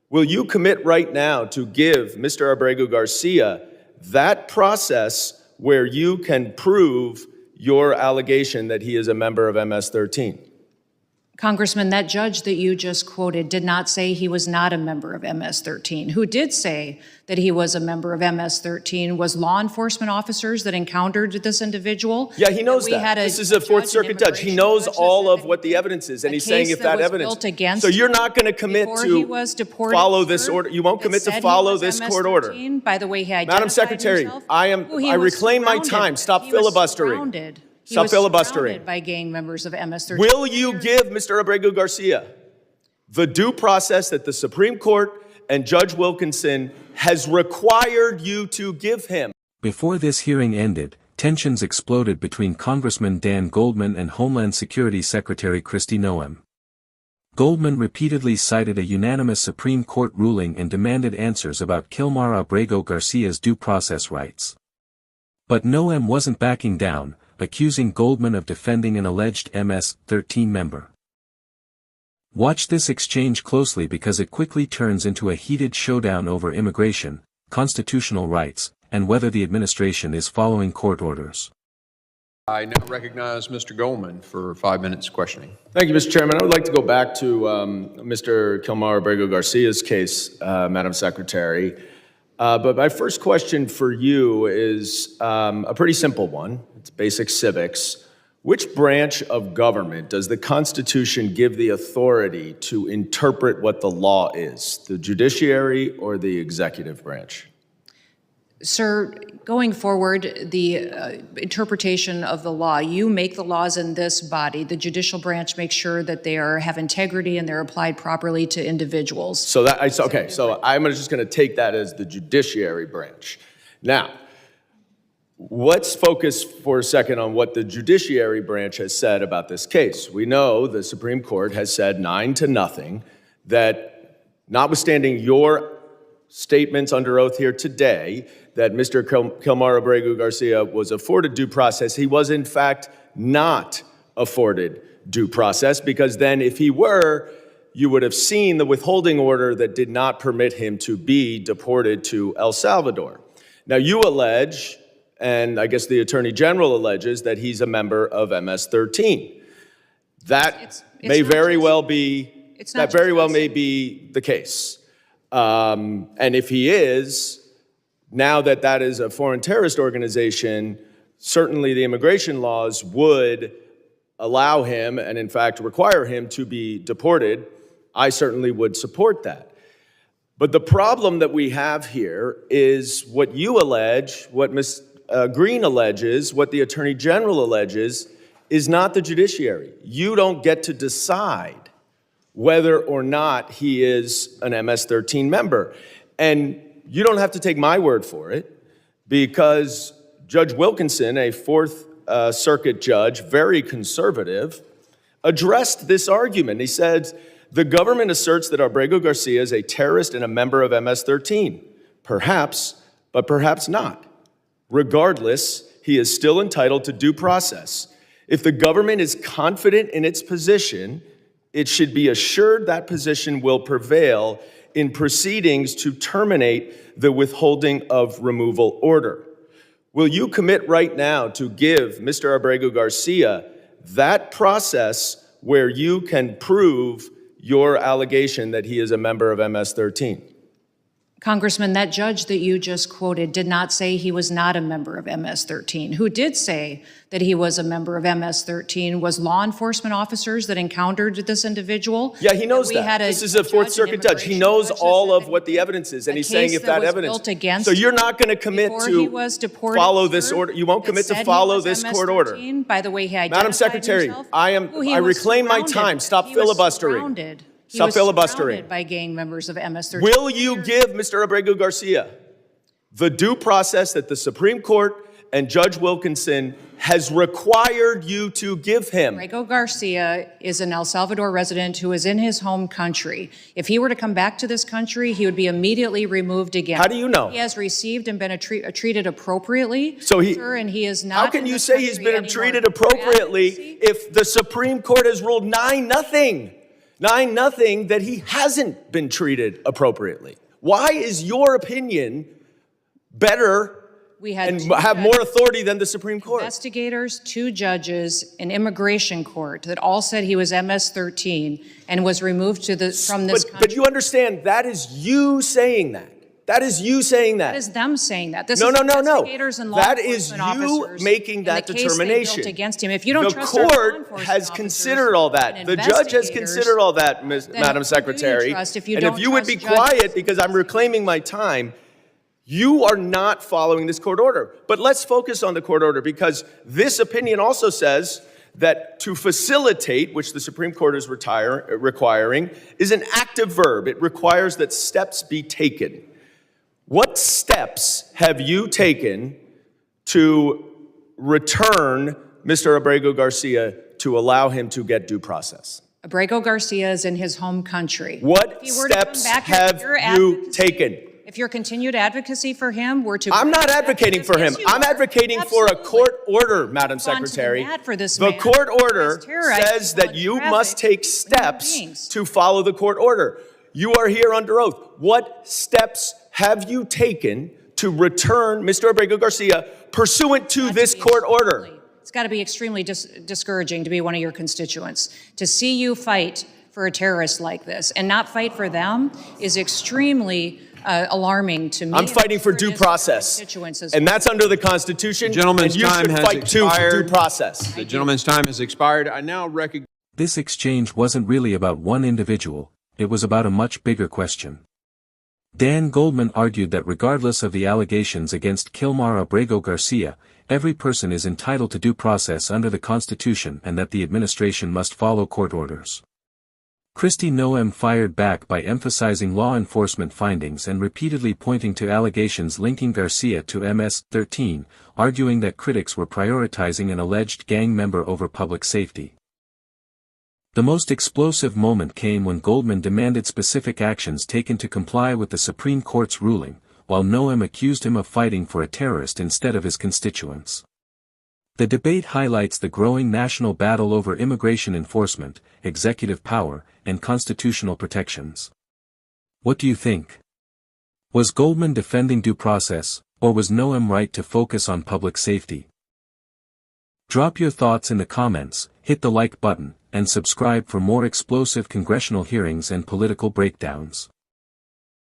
Will you commit right now to give Mr. Abrego Garcia that process where you can prove your allegation that he is a member of MS-13? Congressman, that judge that you just quoted did not say he was not a member of MS-13. Who did say that he was a member of MS-13 was law enforcement officers that encountered this individual. Yeah, he knows that. This is a Fourth Circuit judge. He knows all of what the evidence is, and he's saying if that evidence. So you're not going to commit to follow this order. You won't commit to follow this court order. By the way, he identified Madam Secretary, himself. I reclaim my time. Stop filibustering. Stop filibustering. By gang members of MS-13. Will you give Mr. Abrego Garcia the due process that the Supreme Court and Judge Wilkinson has required you to give him? Before this hearing ended, tensions exploded between Congressman Dan Goldman and Homeland Security Secretary Kristi Noem. Goldman repeatedly cited a unanimous Supreme Court ruling and demanded answers about Kilmar Abrego Garcia's due process rights. But Noem wasn't backing down, accusing Goldman of defending an alleged MS-13 member. Watch this exchange closely because it quickly turns into a heated showdown over immigration, constitutional rights, and whether the administration is following court orders. I now recognize Mr. Goldman for 5 minutes questioning. Thank you, Mr. Chairman. I would like to go back to Mr. Kilmar Abrego Garcia's case, Madam Secretary. But my first question for you is a pretty simple one. It's basic civics. Which branch of government does the Constitution give the authority to interpret what the law is, the judiciary or the executive branch? Sir, going forward, the interpretation of the law, you make the laws in this body. The judicial branch makes sure that they have integrity and they're applied properly to individuals. So I'm just going to take that as the judiciary branch. Now, let's focus for a second on what the judiciary branch has said about this case. We know the Supreme Court has said 9-0 that notwithstanding your statements under oath here today that Mr. Kilmar Abrego Garcia was afforded due process, he was in fact not afforded due process, because then if he were, you would have seen the withholding order that did not permit him to be deported to El Salvador. Now you allege, and I guess the Attorney General alleges, that he's a member of MS-13. That may very well be the case. And if he is, now that that is a foreign terrorist organization, certainly the immigration laws would allow him and in fact require him to be deported. I certainly would support that. But the problem that we have here is what you allege, what Ms. Green alleges, what the Attorney General alleges, is not the judiciary. You don't get to decide whether or not he is an MS-13 member. And you don't have to take my word for it, because Judge Wilkinson, a Fourth Circuit judge, very conservative, addressed this argument. He said, the government asserts that Abrego Garcia is a terrorist and a member of MS-13. Perhaps, but perhaps not. Regardless, he is still entitled to due process. If the government is confident in its position, it should be assured that position will prevail in proceedings to terminate the withholding of removal order. Will you commit right now to give Mr. Abrego Garcia that process where you can prove your allegation that he is a member of MS-13? Congressman, that judge that you just quoted did not say he was not a member of MS-13. Who did say that he was a member of MS-13 was law enforcement officers that encountered this individual. Yeah, he knows that. This is a Fourth Circuit judge. He knows all of what the evidence is, and he's saying if that evidence. So you're not going to commit to follow this order. You won't commit to follow this court order. By the way, he identified Madam Secretary, I reclaim my time. Stop filibustering. Stop filibustering. By gang members of MS-13. Will you give Mr. Abrego Garcia the due process that the Supreme Court and Judge Wilkinson has required you to give him? Abrego Garcia is an El Salvador resident who is in his home country. If he were to come back to this country, he would be immediately removed again. How do you know? He has received and been treated appropriately, sir, and he is not. How can you say he's been treated appropriately if the Supreme Court has ruled 9-0? denying nothing that he hasn't been treated appropriately. Why is your opinion better We had and two have more authority than the Supreme Court? investigators, 2 judges, an immigration court that all said he was MS-13 and was removed from this country. But you understand, that is you saying that. That is you saying that. That is them saying that. This No, is no, no, no. investigators and law That is enforcement you officers making in that the case they built determination. against him. If you don't The trust our law court enforcement has officers considered all that. and The judge has investigators, considered all that, then Madam who do you Secretary. trust if you And don't if you would be trust judges? quiet, because I'm reclaiming my time, you are not following this court order. But let's focus on the court order, because this opinion also says that to facilitate, which the Supreme Court is requiring, is an active verb. It requires that steps be taken. What steps have you taken to return Mr. Abrego Garcia to allow him to get due process? Abrego Garcia is in his home country. What If he were to come steps back, have your you advocacy- taken? If your continued advocacy for him were to... I'm not advocating for him. Yes, you I'm are. advocating for a Absolutely. court order, Madam Gone to the Secretary. mat for this The man court who order has terrorized says people that in you traffic must take with human steps beings. to follow the court order. You are here under oath. What steps have you taken to return Mr. Abrego Garcia pursuant to this court order? It's got to be extremely discouraging to be one of your constituents. To see you fight for a terrorist like this and not fight for them is extremely alarming to me. I'm fighting for due process, and that's under the Constitution. Gentleman's and you time should has fight too for expired. due process. The gentleman's time has expired. I now recognize... This exchange wasn't really about one individual, it was about a much bigger question. Dan Goldman argued that regardless of the allegations against Kilmar Abrego Garcia, every person is entitled to due process under the Constitution and that the administration must follow court orders. Kristi Noem fired back by emphasizing law enforcement findings and repeatedly pointing to allegations linking Garcia to MS-13, arguing that critics were prioritizing an alleged gang member over public safety. The most explosive moment came when Goldman demanded specific actions taken to comply with the Supreme Court's ruling, while Noem accused him of fighting for a terrorist instead of his constituents. The debate highlights the growing national battle over immigration enforcement, executive power, and constitutional protections. What do you think? Was Goldman defending due process, or was Noem right to focus on public safety? Drop your thoughts in the comments, hit the like button, and subscribe for more explosive congressional hearings and political breakdowns.